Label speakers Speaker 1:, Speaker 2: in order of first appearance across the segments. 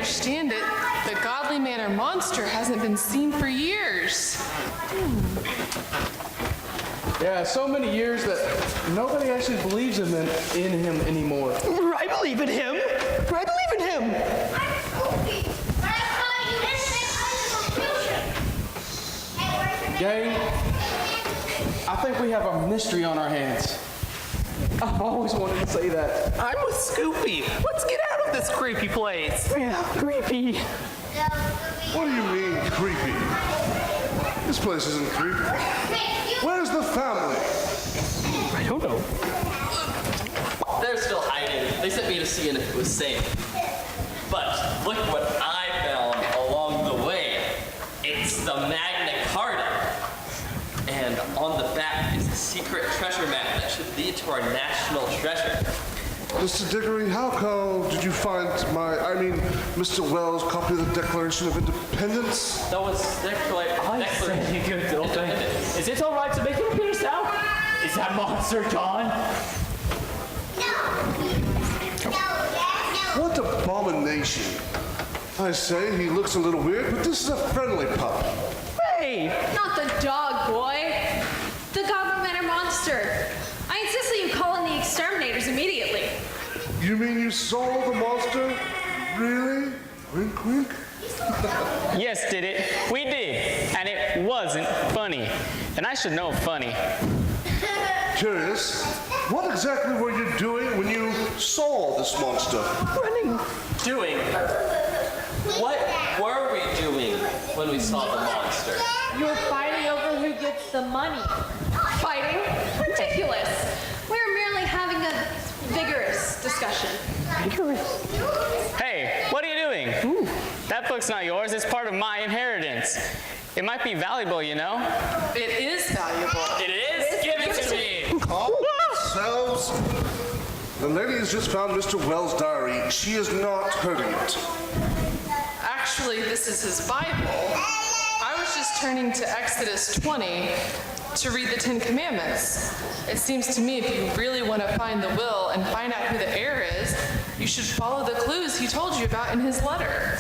Speaker 1: understand it, the Godly Manor monster hasn't been seen for years.
Speaker 2: Yeah, so many years that nobody actually believes in him anymore.
Speaker 3: I believe in him. I believe in him.
Speaker 4: I'm Scoopy, but I thought you didn't make
Speaker 2: Gang, I think we have a mystery on our hands. I've always wanted to say that.
Speaker 3: I'm with Scoopy. Let's get out of this creepy place. Yeah, creepy.
Speaker 5: What do you mean, creepy? This place isn't creepy. Where's the family?
Speaker 3: I don't know.
Speaker 6: They're still hiding. They sent me to see if it was safe. But look what I found along the way. It's the Magna Carta. And on the back is a secret treasure map that should lead to our national treasure.
Speaker 5: Mr. Diggory, how did you find Mr. Wells' copy of the Declaration of Independence?
Speaker 6: That was Declaration.
Speaker 7: You good little thing. Is it all right to make it appear now? Is that monster gone?
Speaker 5: What abomination! I say, he looks a little weird, but this is a friendly pup.
Speaker 3: Hey!
Speaker 8: Not the dog, boy. The Godly Manor monster. I insist that you call in the exterminators immediately.
Speaker 5: You mean you saw the monster? Really? Wink, wink?
Speaker 7: Yes, did it? We did. And it wasn't funny. And I should know funny.
Speaker 5: Curious, what exactly were you doing when you saw this monster?
Speaker 3: Running.
Speaker 6: Doing? What were we doing when we saw the monster?
Speaker 9: You were fighting over who gets the money.
Speaker 8: Fighting? Ridiculous. We were merely having a vigorous discussion.
Speaker 7: Hey, what are you doing? Ooh. That book's not yours. It's part of my inheritance. It might be valuable, you know?
Speaker 1: It is valuable.
Speaker 6: It is? Give it to me!
Speaker 5: Calm yourselves. The lady has just found Mr. Wells' diary. She is not hurting it.
Speaker 1: Actually, this is his Bible. I was just turning to Exodus 20 to read the 10 Commandments. It seems to me if you really want to find the will and find out who the heir is, you should follow the clues he told you about in his letter.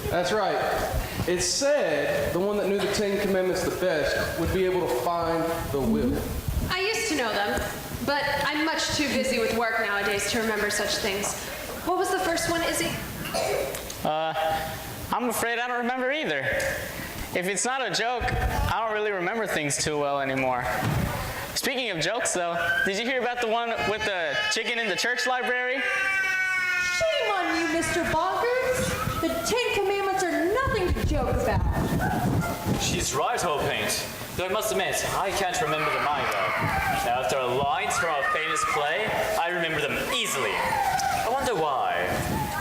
Speaker 2: That's right. It said the one that knew the 10 Commandments the best would be able to find the will.
Speaker 8: I used to know them, but I'm much too busy with work nowadays to remember such things. What was the first one, Izzy?
Speaker 7: I'm afraid I don't remember either. If it's not a joke, I don't really remember things too well anymore. Speaking of jokes, though, did you hear about the one with the chicken in the church library?
Speaker 9: Shame on you, Mr. Bonkers. The 10 Commandments are nothing to joke about.
Speaker 7: She's right, Hope Paint. Though I must admit, I can't remember them either. Now, if there are lines from a famous play, I remember them easily. I wonder why.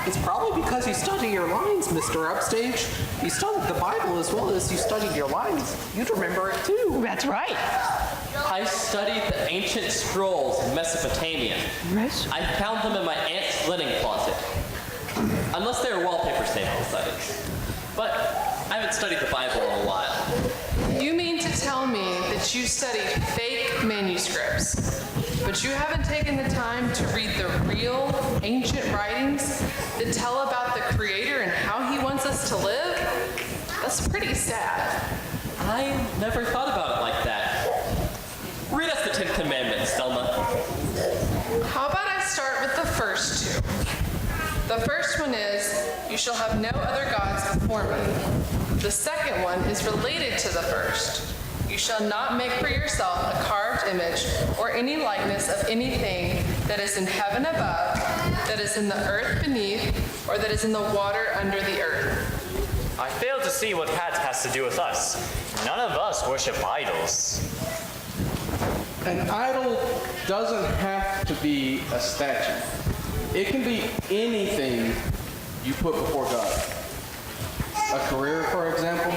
Speaker 3: It's probably because you study your lines, Mr. Upstage. You studied the Bible as well as you studied your lines. You'd remember it too. That's right.
Speaker 6: I studied the ancient scrolls in Mesopotamia. I found them in my aunt's linen closet. Unless they were wallpaper staples, that is. But I haven't studied the Bible in a while.
Speaker 1: You mean to tell me that you studied fake manuscripts, but you haven't taken the time to read the real ancient writings that tell about the Creator and how He wants us to live? That's pretty sad.
Speaker 6: I never thought about it like that. Read us the 10 Commandments, Selma.
Speaker 1: How about I start with the first two? The first one is, you shall have no other gods before me. The second one is related to the first. You shall not make for yourself a carved image or any likeness of anything that is in heaven above, that is in the earth beneath, or that is in the water under the earth.
Speaker 7: I fail to see what that has to do with us. None of us worship idols.
Speaker 2: An idol doesn't have to be a statue. It can be anything you put before God. A career, for example.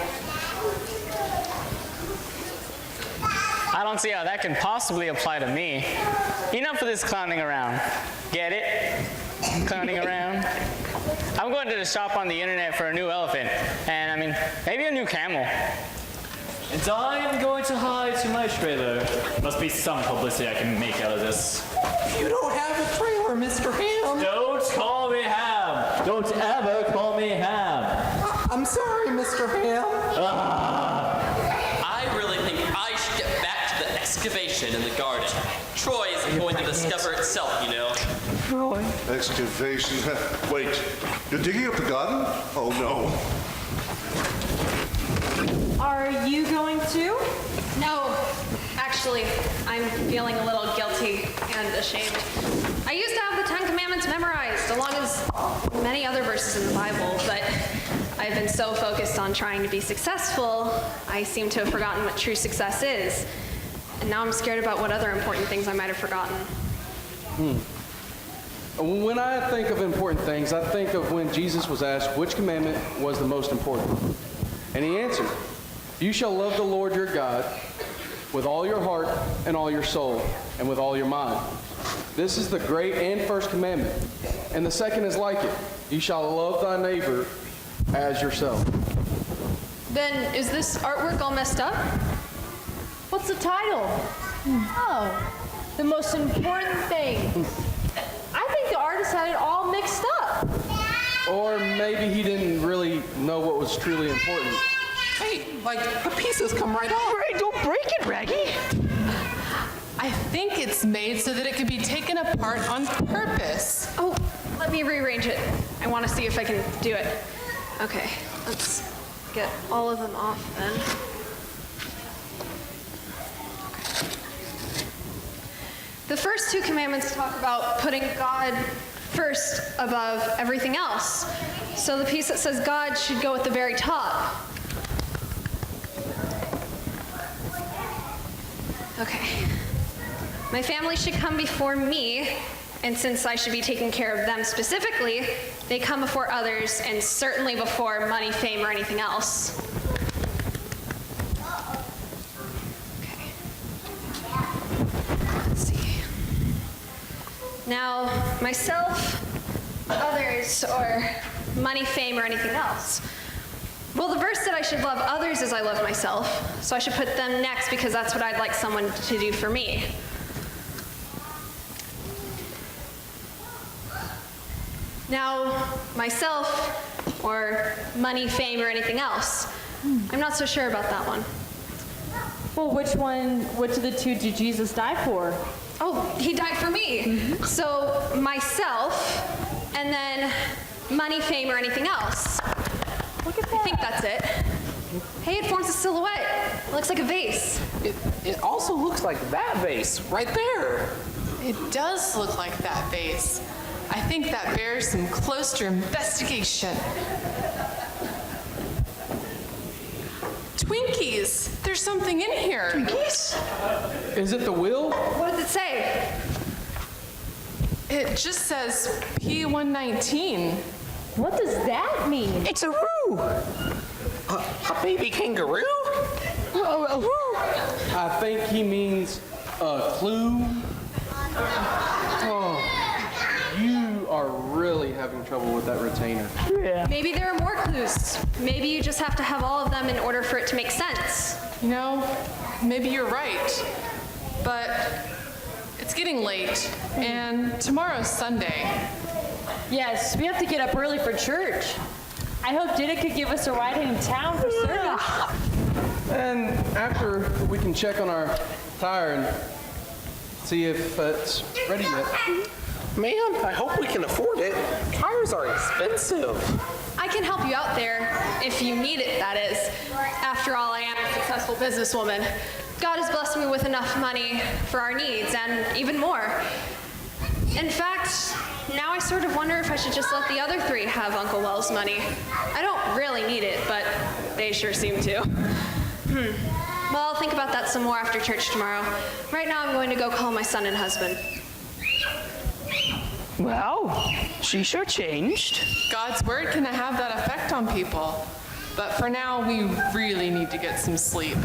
Speaker 7: I don't see how that can possibly apply to me. Enough of this clowning around. Get it? Clowning around. I'm going to the shop on the internet for a new elephant, and maybe a new camel.
Speaker 10: And I'm going to hide to my trailer. Must be some publicity I can make out of this.
Speaker 3: You don't have a trailer, Mr. Ham.
Speaker 10: Don't call me Ham. Don't ever call me Ham.
Speaker 3: I'm sorry, Mr. Ham.
Speaker 6: I really think I should get back to the excavation in the garden. Troy is going to discover itself, you know.
Speaker 5: Excavation. Wait, you're digging up the garden? Oh no.
Speaker 9: Are you going to?
Speaker 8: No, actually, I'm feeling a little guilty and ashamed. I used to have the Ten Commandments memorized, along as many other verses in the Bible, but I've been so focused on trying to be successful, I seem to have forgotten what true success is. And now I'm scared about what other important things I might have forgotten.
Speaker 2: When I think of important things, I think of when Jesus was asked which commandment was the most important. And he answered, "You shall love the Lord your God with all your heart and all your soul and with all your mind. This is the great and first commandment. And the second is like it. You shall love thy neighbor as yourself."
Speaker 8: Then is this artwork all messed up?
Speaker 9: What's the title? Oh, the most important thing. I think the artist had it all mixed up.
Speaker 2: Or maybe he didn't really know what was truly important.
Speaker 3: Hey, like, the pieces come right off.
Speaker 7: Ray, don't break it, Raggy.
Speaker 1: I think it's made so that it can be taken apart on purpose.
Speaker 8: Oh, let me rearrange it. I want to see if I can do it. Okay, let's get all of them off then. The first two commandments talk about putting God first above everything else. So the piece that says God should go at the very top. Okay. My family should come before me, and since I should be taking care of them specifically, they come before others, and certainly before money, fame, or anything else. Okay. Let's see. Now, myself, others, or money, fame, or anything else. Well, the verse that I should love others as I love myself, so I should put them next because that's what I'd like someone to do for me. Now, myself, or money, fame, or anything else. I'm not so sure about that one.
Speaker 9: Well, which of the two did Jesus die for?
Speaker 8: Oh, he died for me. So, myself, and then money, fame, or anything else.
Speaker 9: Look at
Speaker 8: I
Speaker 9: that.
Speaker 8: think that's it. Hey, it forms a silhouette. It looks like a vase.
Speaker 3: It also looks like that vase right there.
Speaker 1: It does look like that vase. I think that bears some closer investigation. Twinkies! There's something in here.
Speaker 2: Is it the will?
Speaker 8: What does it say?
Speaker 1: It just says P119.
Speaker 9: What does that mean?
Speaker 3: It's a roo. A baby kangaroo?
Speaker 2: I think he means a clue. Oh, you are really having trouble with that retainer.
Speaker 8: Maybe there are more clues. Maybe you just have to have all of them in order for it to make sense.
Speaker 1: You know, maybe you're right. But it's getting late, and tomorrow's Sunday.
Speaker 9: Yes, we have to get up early for church. I hope Diddy could give us a ride in town for service.
Speaker 2: And after, we can check on our tire and see if it's ready yet.
Speaker 3: Man, I hope we can afford it. Tires are expensive.
Speaker 8: I can help you out there if you need it, that is. After all, I am a successful businesswoman. God has blessed me with enough money for our needs and even more. In fact, now I sort of wonder if I should just let the other three have Uncle Wells' money. I don't really need it, but they sure seem to. Well, I'll think about that some more after church tomorrow. Right now, I'm going to go call my son and husband.
Speaker 7: Well, she sure changed.
Speaker 1: God's word can have that effect on people. But for now, we really need to get some sleep.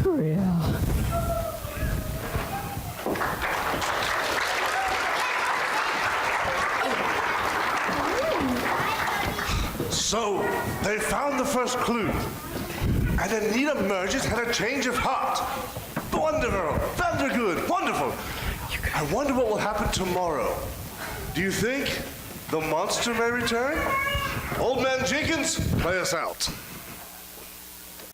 Speaker 5: So, they found the first clue. And Anita Burgess had a change of heart. Wonderful, very good, wonderful. I wonder what will happen tomorrow. Do you think the monster may return? Old Man Jenkins, play us out.